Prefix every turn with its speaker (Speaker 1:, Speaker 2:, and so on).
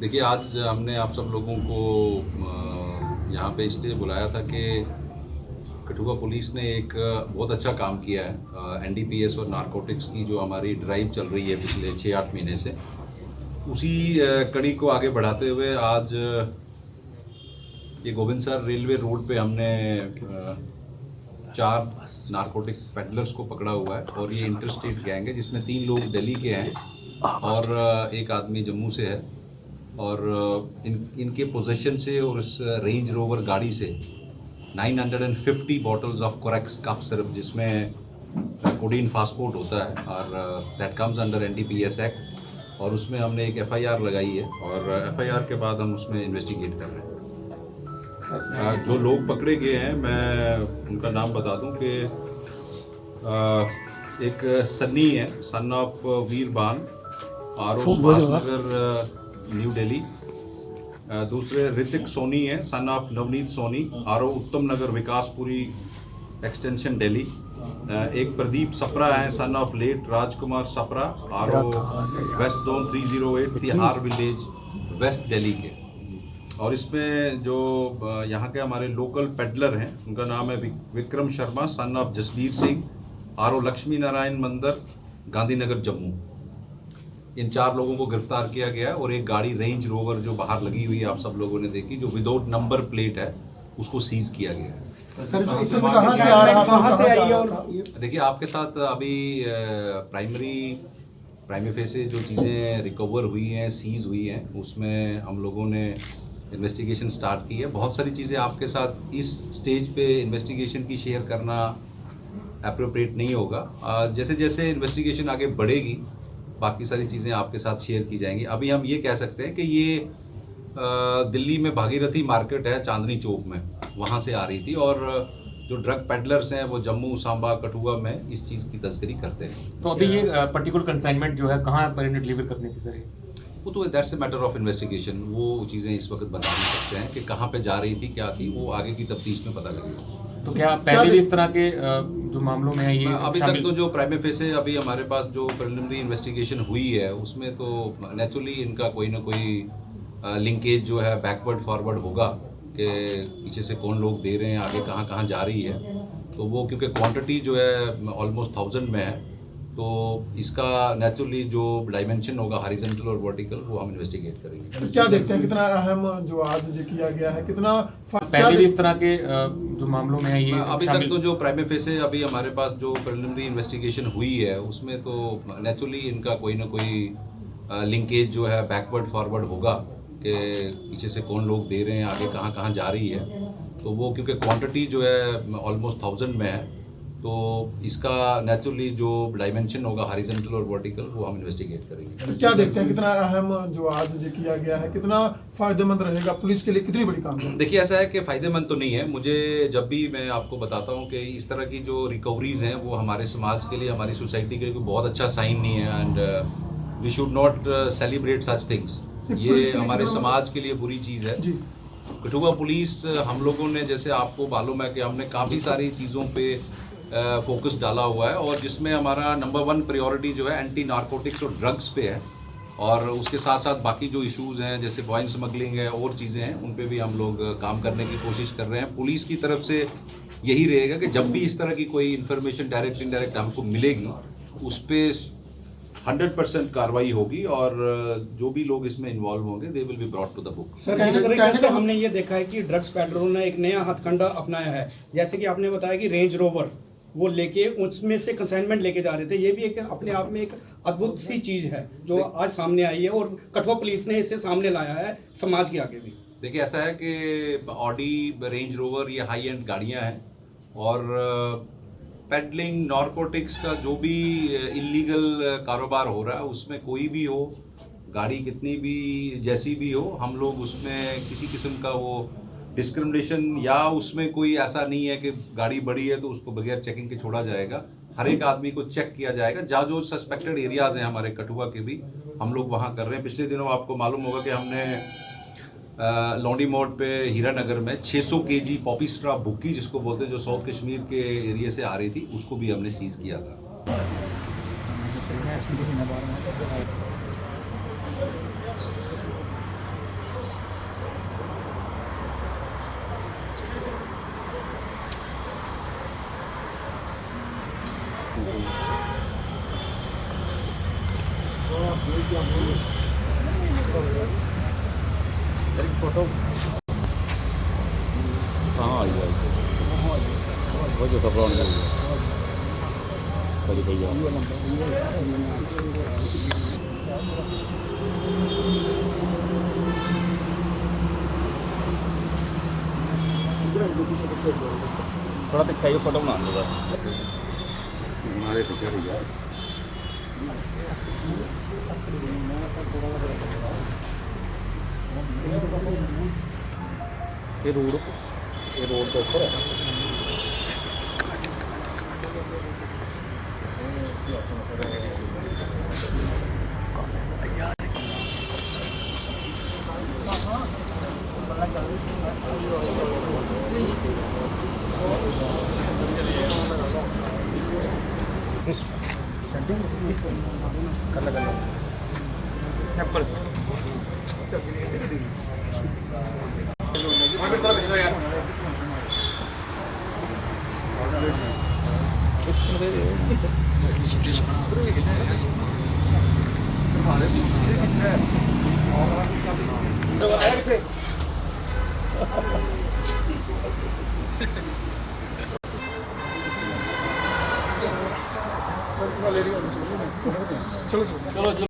Speaker 1: देखिए, आज हमने आप सब लोगों को यहाँ पे इसलिए बुलाया था कि कठुआ पुलिस ने एक बहुत अच्छा काम किया है। एनडीपीएस और नारकोटिक्स की जो हमारी ड्राइव चल रही है पिछले 6-8 महीने से, उसी कड़ी को आगे बढ़ाते हुए आज ये गोविंदसर रेलवे रोड पे हमने 4 नारकोटिक पेडलर्स को पकड़ा हुआ है। और ये इंटर स्टेट गैंग है जिसमें 3 लोग दिल्ली के हैं और एक आदमी जम्मू से है। और इनके पोजीशन से और इस रेंज रोवर गाड़ी से 950 bottles of Corex cough syrup, जिसमें कोडीन फास्फोट होता है, और that comes under NDPS act. और उसमें हमने एक एफआईआर लगाई है और एफआईआर के बाद हम उसमें इन्वेस्टिगेट कर रहे हैं। जो लोग पकड़े गए हैं मैं उनका नाम बता दूं कि एक सन्नी है, सन ऑफ वीरबान, आरो सुभाष नगर, न्यू दिल्ली। दूसरे ऋतिक सोनी है, सन ऑफ नवनीत सोनी, आरो उत्तम नगर, विकासपुरी एक्सटेंशन दिल्ली। एक प्रदीप सप्रा है, सन ऑफ लेट राजकुमार सप्रा, आरो वेस्ट जोन 308 तिहार विलेज, वेस्ट दिल्ली के। और इसमें जो यहाँ के हमारे लोकल पेडलर हैं उनका नाम है विक्रम शर्मा, सन ऑफ जसबीर सिंह, आरो लक्ष्मी नारायण मंदिर, गांधीनगर, जम्मू। इन 4 लोगों को गिरफ्तार किया गया और एक गाड़ी रेंज रोवर जो बाहर लगी हुई है, आप सब लोगों ने देखी, जो विदाउट नंबर प्लेट है, उसको सीज किया गया है।
Speaker 2: सर, कहाँ से आ रहा, कहाँ से आई है? और
Speaker 1: देखिए, आपके साथ अभी प्राइमरी फेसे जो चीज़ें रिकवर हुई हैं, सीज हुई हैं, उसमें हम लोगों ने इन्वेस्टिगेशन स्टार्ट की है। बहुत सारी चीज़ें आपके साथ इस स्टेज पे इन्वेस्टिगेशन की शेयर करना एप्रोप्रिएट नहीं होगा। जैसे जैसे इन्वेस्टिगेशन आगे बढ़ेगी बाकी सारी चीज़ें आपके साथ शेयर की जाएंगी। अभी हम ये कह सकते हैं कि ये दिल्ली में भागीरथी मार्केट है, चांदनी चौक में, वहाँ से आ रही थी। और जो ड्रग पेडलर्स हैं वो जम्मू, सांबा, कठुआ में इस चीज़ की तस्करी करते हैं।
Speaker 3: तो अभी ये पर्टिकुलर कंसाइनमेंट जो है कहाँ पर इन्हें डिलीवर करने की सर?
Speaker 1: वो तो that's a matter of investigation. वो चीज़ें इस वक्त बता नहीं सकते हैं कि कहाँ पे जा रही थी, क्या थी, वो आगे की तफ्तीश में पता लगेगा।
Speaker 3: तो क्या पहले भी इस तरह के जो मामलों में है ये
Speaker 1: अभी तक तो जो प्राइमे फेसे अभी हमारे पास जो प्रिलिमिनरी इन्वेस्टिगेशन हुई है, उसमें तो नेचुरली इनका कोई ना कोई लिंकेज जो है बैकवर्ड फॉरवर्ड होगा कि पीछे से कौन लोग दे रहे हैं, आगे कहाँ कहाँ जा रही है। तो वो क्योंकि क्वांटिटी जो है ऑलमोस्ट 1000 में है, तो इसका नेचुरली जो डायमेंशन होगा हॉरिजॉन्टल और वर्टिकल, वो हम इन्वेस्टिगेट करेंगे।
Speaker 2: क्या देखते हैं कितना अहम जो आज जो किया गया है, कितना
Speaker 3: पहले भी इस तरह के जो मामलों में है ये
Speaker 1: अभी तक तो जो प्राइमे फेसे अभी हमारे पास जो प्रिलिमिनरी इन्वेस्टिगेशन हुई है, उसमें तो नेचुरली इनका कोई ना कोई लिंकेज जो है बैकवर्ड फॉरवर्ड होगा कि पीछे से कौन लोग दे रहे हैं, आगे कहाँ कहाँ जा रही है। तो वो क्योंकि क्वांटिटी जो है ऑलमोस्ट 1000 में है, तो इसका नेचुरली जो डायमेंशन होगा हॉरिजॉन्टल और वर्टिकल, वो हम इन्वेस्टिगेट करेंगे।
Speaker 2: क्या देखते हैं कितना अहम जो आज जो किया गया है, कितना फायदेमंद रहेगा पुलिस के लिए, कितनी बड़ी काम है?
Speaker 1: देखिए, ऐसा है कि फ़ायदेमंद तो नहीं है। मुझे जब भी मैं आपको बताता हूँ कि इस तरह की जो रिकवरीज हैं वो हमारे समाज के लिए, हमारी सोसाइटी के लिए कोई बहुत अच्छा साइन नहीं है। And we should not celebrate such things. ये हमारे समाज के लिए बुरी चीज़ है। कठुआ पुलिस, हम लोगों ने, जैसे आपको मालूम है कि हमने काफ़ी सारी चीज़ों पे फोकस डाला हुआ है, और जिसमें हमारा नंबर 1 प्रायोरिटी जो है एंटी नारकोटिक्स और ड्रग्स पे है। और उसके साथ साथ बाकी जो इश्यूज़ हैं, जैसे बॉइन स्मगलिंग है और चीज़ें हैं, उन पे भी हम लोग काम करने की कोशिश कर रहे हैं। पुलिस की तरफ से यही रहेगा कि जब भी इस तरह की कोई इन्फॉर्मेशन डायरेक्ट इनडायरेक्ट हमको मिलेगी, उस पर 100% कार्रवाई होगी, और जो भी लोग इसमें इन्वॉल्व होंगे they will be brought to the book.
Speaker 4: Sir, जिस तरीके से हमने ये देखा है कि ड्रग्स पेडलरों ने एक नया हथकंडा अपनाया है, जैसे कि आपने बताया कि रेंज रोवर वो लेके उसमें से कंसाइनमेंट लेके जा रहे थे। ये भी एक अपने आप में एक अद्भुत सी चीज़ है जो आज सामने आई है, और कठुआ पुलिस ने इसे सामने लाया है समाज के आगे भी।
Speaker 1: देखिए, ऐसा है कि ऑडी, रेंज रोवर, ये हाई एंड गाड़ियाँ हैं, और पेडलिंग, नारकोटिक्स का जो भी इलीगल कारोबार हो रहा है, उसमें कोई भी हो, गाड़ी कितनी भी जैसी भी हो, हम लोग उसमें किसी किस्म का वो डिस्क्रिमिनेशन या उसमें कोई ऐसा नहीं है कि गाड़ी बड़ी है तो उसको बगैर चेकिंग के छोड़ा जाएगा। हर एक आदमी को चेक किया जाएगा। जहाँ जो सस्पेक्टेड एरियाज़ हैं हमारे कठुआ के भी, हम लोग वहाँ कर रहे हैं। पिछले दिनों आपको मालूम होगा कि हमने लौंडी मोड़ पे हीरानगर में 600 kg पॉपी स्ट्रॉ बुक्की, जिसको बोलते हैं, जो साउथ कश्मीर के एरिया से आ रही थी, उसको भी हमने सीज किया था।
Speaker 5: फोटो कहाँ आई है वो जो कपड़ा करी भैया थोड़ा पीछे आइए फोटो बना लो बस हमारे पीछे भैया ये रोड के ऊपर
Speaker 3: सैंपल
Speaker 2: चलो